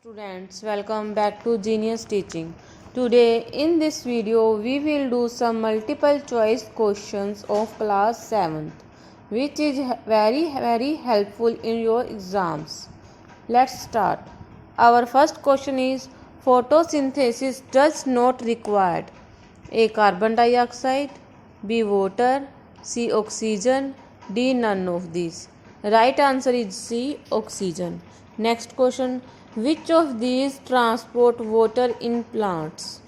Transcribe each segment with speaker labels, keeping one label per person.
Speaker 1: Students, welcome back to Genius Teaching. Today in this video we will do some multiple choice questions of class 7th which is very helpful in your exams. Let's start. Our first question is photosynthesis does not require A. Carbon dioxide, B. Water, C. Oxygen, D. None of these. Right answer is C. Oxygen. Next question. Which of these transport water in plants?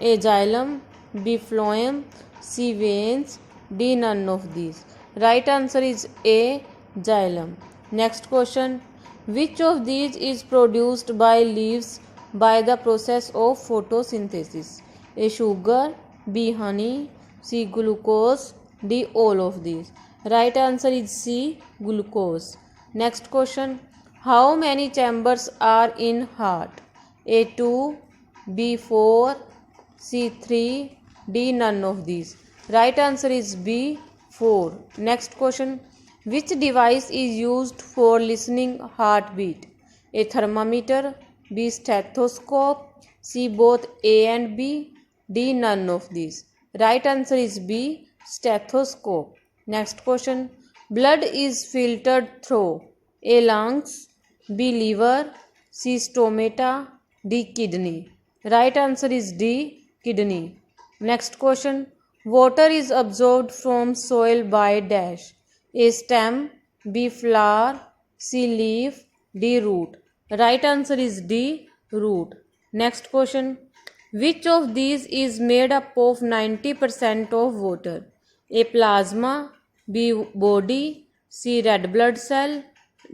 Speaker 1: A. Xylem, B. Phloem, C. Veins, D. None of these. Right answer is A. Xylem. Next question. Which of these is produced by leaves by the process of photosynthesis? A. Sugar, B. Honey, C. Glucose, D. All of these. Right answer is C. Glucose. Next question. How many chambers are in heart? A. 2, B. 4, C. 3, D. None of these. Right answer is B. 4. Next question. Which device is used for listening heartbeat? A. Thermometer, B. Stethoscope, C. Both A and B, D. None of these. Right answer is B. Stethoscope. Next question. Blood is filtered through A. Lungs, B. Liver, C. Stomata, D. Kidney. Right answer is D. Kidney. Next question. Water is absorbed from soil by dash. A. Stem, B. Flower, C. Leaf, D. Root. Right answer is D. Root. Next question. Which of these is made up of 90% of water? A. Plasma, B. Body, C. Red blood cell,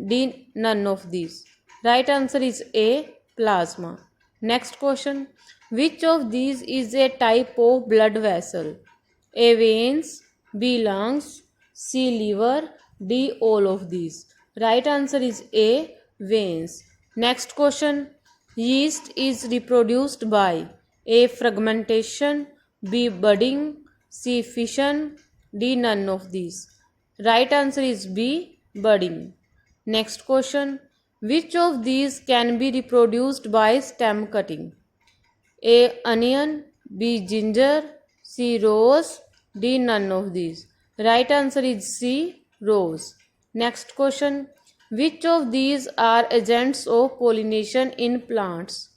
Speaker 1: D. None of these. Right answer is A. Plasma. Next question. Which of these is a type of blood vessel? A. Veins, B. Lungs, C. Liver, D. All of these. Right answer is A. Veins. Next question. Yeast is reproduced by A. Fragmentation, B. Budding, C. Fission, D. None of these. Right answer is B. Budding. Next question. Which of these can be reproduced by stem cutting? A. Onion, B. Ginger, C. Rose, D. None of these. Right answer is C. Rose. Next question. Which of these are agents of pollination in plants?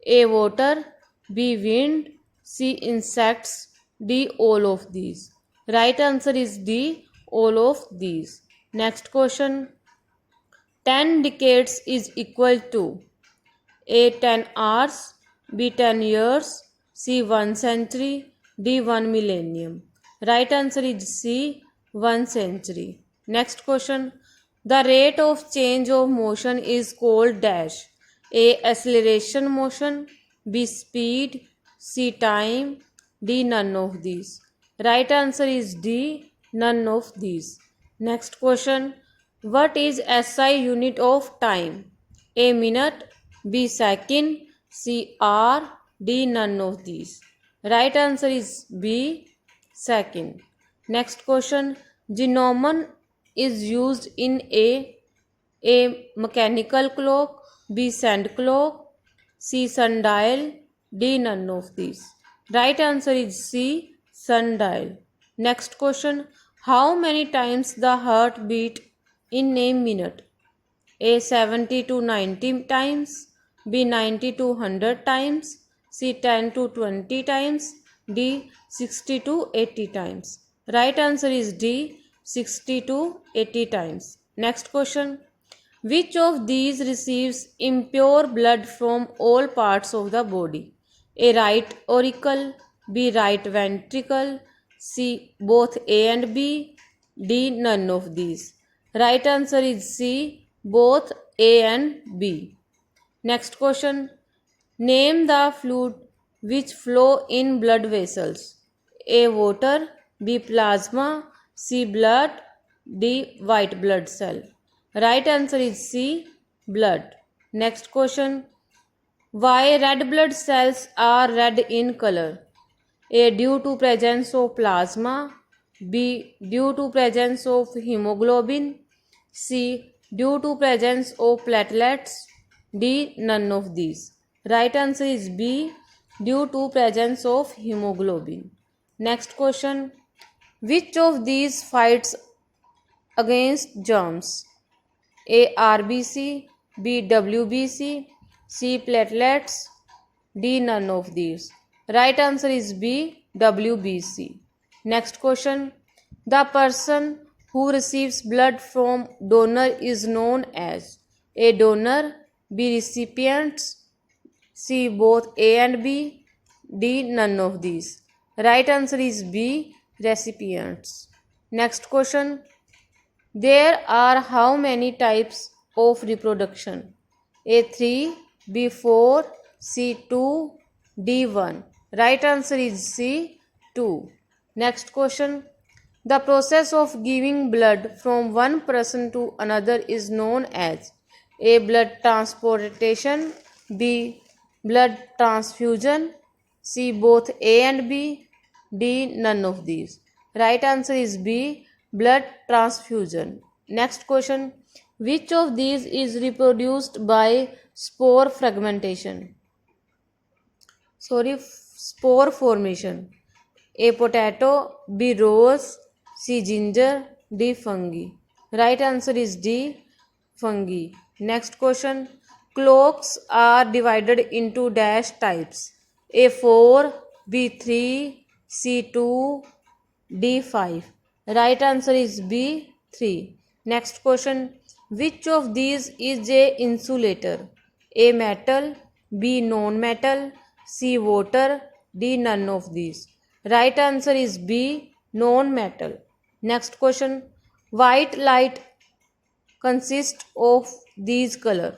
Speaker 1: A. Water, B. Wind, C. Insects, D. All of these. Right answer is D. All of these. Next question. 10 decades is equal to A. 10 hours, B. 10 years, C. 1 century, D. 1 millennium. Right answer is C. 1 century. Next question. The rate of change of motion is called dash. A. Acceleration motion, B. Speed, C. Time, D. None of these. Right answer is D. None of these. Next question. What is SI unit of time? A. Minute, B. Second, C. hour, D. None of these. Right answer is B. Second. Next question. Gnomon is used in A. Mechanical clock, B. Sand clock, C. Sundial, D. None of these. Right answer is C. Sundial. Next question. How many times the heart beat in a minute? A. 70 to 90 times, B. 90 to 100 times, C. 10 to 20 times, D. 60 to 80 times. Right answer is D. 60 to 80 times. Next question. Which of these receives impure blood from all parts of the body? A. Right auricle, B. Right ventricle, C. Both A and B, D. None of these. Right answer is C. Both A and B. Next question. Name the fluid which flow in blood vessels. A. Water, B. Plasma, C. Blood, D. White blood cell. Right answer is C. Blood. Next question. Why red blood cells are red in color? A. Due to presence of plasma, B. Due to presence of hemoglobin, C. Due to presence of platelets, D. None of these. Right answer is B. Due to presence of hemoglobin. Next question. Which of these fights against germs? A. RBC, B. WBC, C. Platelets, D. None of these. Right answer is B. WBC. Next question. The person who receives blood from donor is known as A. Donor, B. Recipients, C. Both A and B, D. None of these. Right answer is B. Recipients. Next question. There are how many types of reproduction? A3, B4, C2, D1. Right answer is C, 2. Next question. The process of giving blood from one person to another is known as A. Blood transportation, B. Blood transfusion, C. Both A and B, D. None of these. Right answer is B. Blood transfusion. Next question. Which of these is reproduced by spore fragmentation? Spore formation. A. Potato, B. Rose, C. Ginger, D. Fungi. Right answer is D. Fungi. Next question. Clocks are divided into dash types. A4, B3, C2, D5. Right answer is B3. Next question. Which of these is a insulator? A. Metal, B. Non-metal, C. Water, D. None of these. Right answer is B. Non-metal. Next question. White light consists of these color.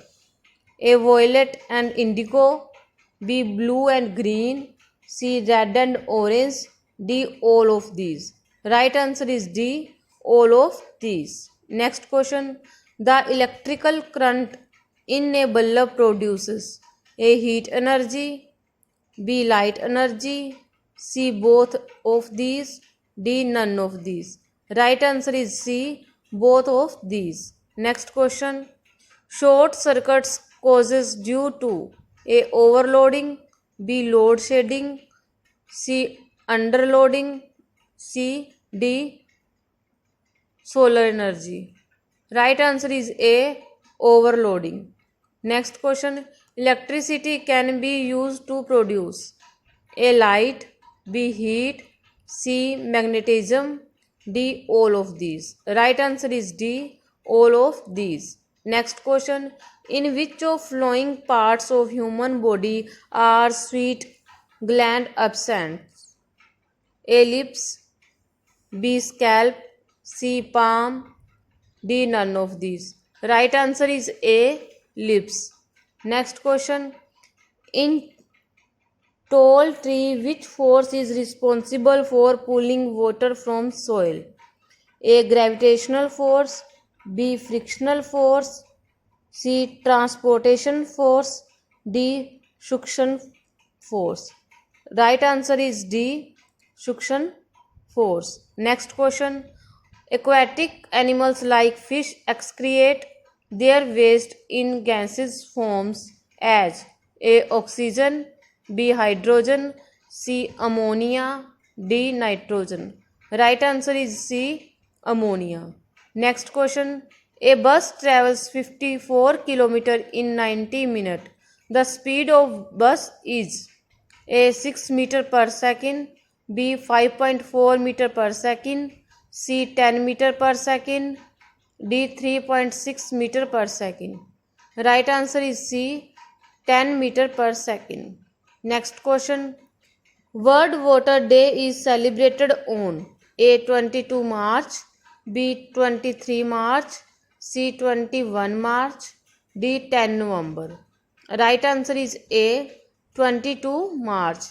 Speaker 1: A. Violet and indigo, B. Blue and green, C. Red and orange, D. All of these. Right answer is D. All of these. Next question. The electrical current in a bulb produces A. Heat energy, B. Light energy, C. Both of these, D. None of these. Right answer is C. Both of these. Next question. Short circuits causes due to A. Overloading, B. Load shedding, C. Underloading, C. D. Solar energy. Right answer is A. Overloading. Next question. Electricity can be used to produce A. Light, B. Heat, C. Magnetism, D. All of these. Right answer is D. All of these. Next question. In which of flowing parts of human body are sweat gland absent? A. Lips, B. Scalp, C. Palm, D. None of these. Right answer is A. Lips. Next question. In tall tree, which force is responsible for pulling water from soil? A. Gravitational force, B. Frictional force, C. Transportation force, D. Suction force. Right answer is D. Suction force. Next question. Aquatic animals like fish excrete their waste in gaseous forms as A. Oxygen, B. Hydrogen, C. Ammonia, D. Nitrogen. Right answer is C. Ammonia. Next question. A bus travels 54 km in 90 minutes. The speed of bus is A. 6 meter per second, B. 5.4 meter per second, C. 10 meter per second, D. 3.6 meter per second. Right answer is C. 10 meter per second. Next question. World Water Day is celebrated on A. 22 March, B. 23 March, C. 21 March, D. 10 November. Right answer is A. 22 March.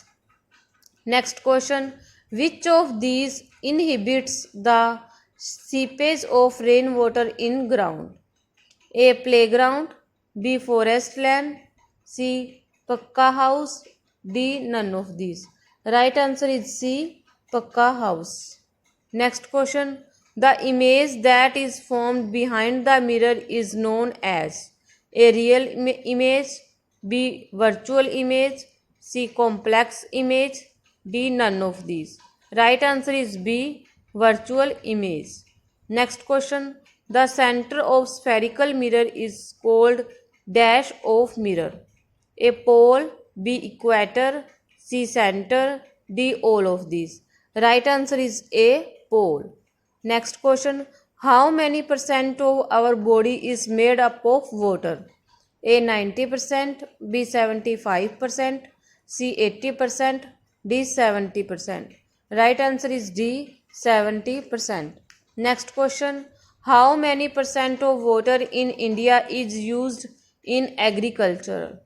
Speaker 1: Next question. Which of these inhibits the seepage of rainwater in ground? A. Playground, B. Forest land, C. Pakka house, D. None of these. Right answer is C. Pakka house. Next question. The image that is formed behind the mirror is known as A real image, B virtual image, C complex image, D none of these. Right answer is B virtual image. Next question. The center of spherical mirror is called dash of mirror. A pole, B equator, C center, D all of these. Right answer is A pole. Next question. How many percent of our body is made up of water? A 90%, B 75%, C 80%, D 70%. Right answer is D 70%. Next question. How many percent of water in India is used in agriculture?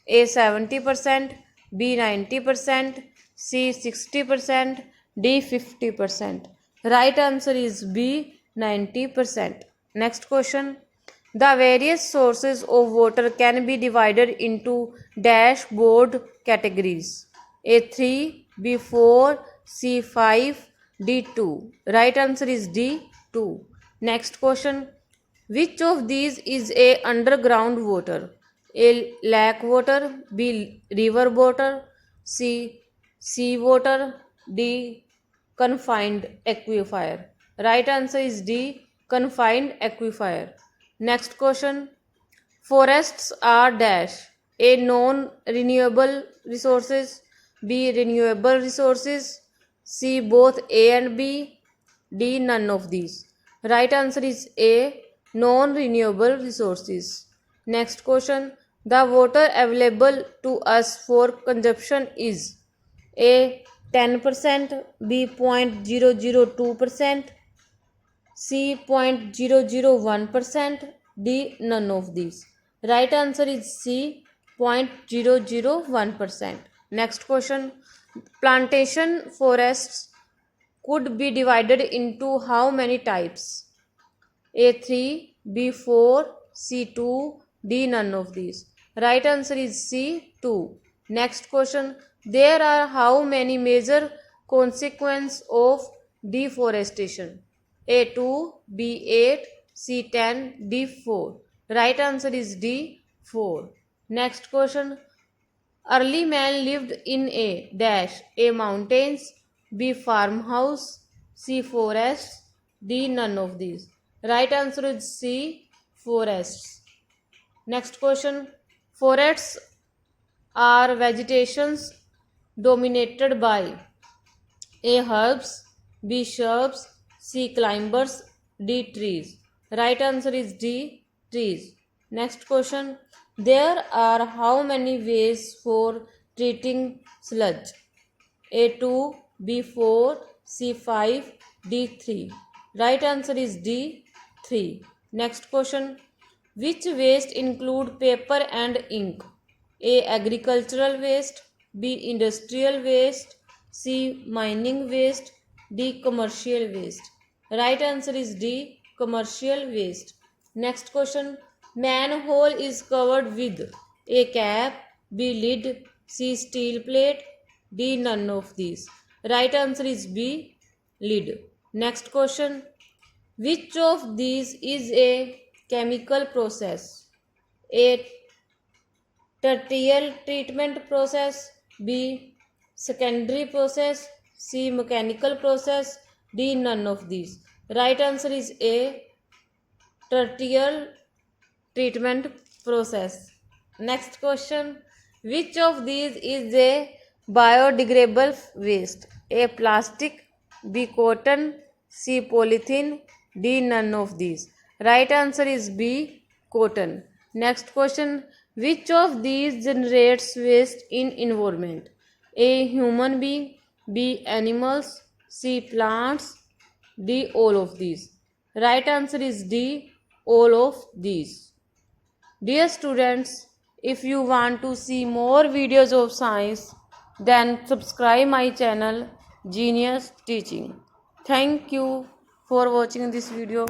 Speaker 1: A 70%, B 90%, C 60%, D 50%. Right answer is B 90%. Next question. The various sources of water can be divided into dashboard categories. A3, B4, C5, D2. Right answer is D2. Next question. Which of these is a underground water? A lake water, B river water, C sea water, D confined aquifer. Right answer is D confined aquifer. Next question. Forests are dash. A non-renewable resources, B renewable resources, C both A and B, D none of these. Right answer is A non-renewable resources. Next question. The water available to us for consumption is A 10%, B 0.002%, C 0.001%, D none of these. Right answer is C 0.001%. Next question. Plantation forests could be divided into how many types? A3, B4, C2, D none of these. Right answer is C2. Next question. There are how many major consequences of deforestation? A2, B8, C10, D4. Right answer is D4. Next question. Early man lived in a dash, A mountains, B farmhouse, C forests, D none of these. Right answer is C forests. Next question. Forests are vegetations dominated by A herbs, B shrubs, C climbers, D trees. Right answer is D trees. Next question. There are how many ways for treating sludge? A2, B4, C5, D3. Right answer is D3. Next question. Which waste include paper and ink? A agricultural waste, B industrial waste, C mining waste, D commercial waste. Right answer is D commercial waste. Next question. Manhole is covered with A cap, B lid, C steel plate, D none of these. Right answer is B lid. Next question. Which of these is a chemical process? A tertiary treatment process, B secondary process, C mechanical process, D none of these. Right answer is A tertiary treatment process. Next question. Which of these is a biodegradable waste? A plastic, B cotton, C polythene, D none of these. Right answer is B cotton. Next question. Which of these generates waste in environment? A human being, B animals, C plants, D all of these. Right answer is D all of these. Dear students, if you want to see more videos of science, then subscribe my channel Genius Teaching. Thank you for watching this video.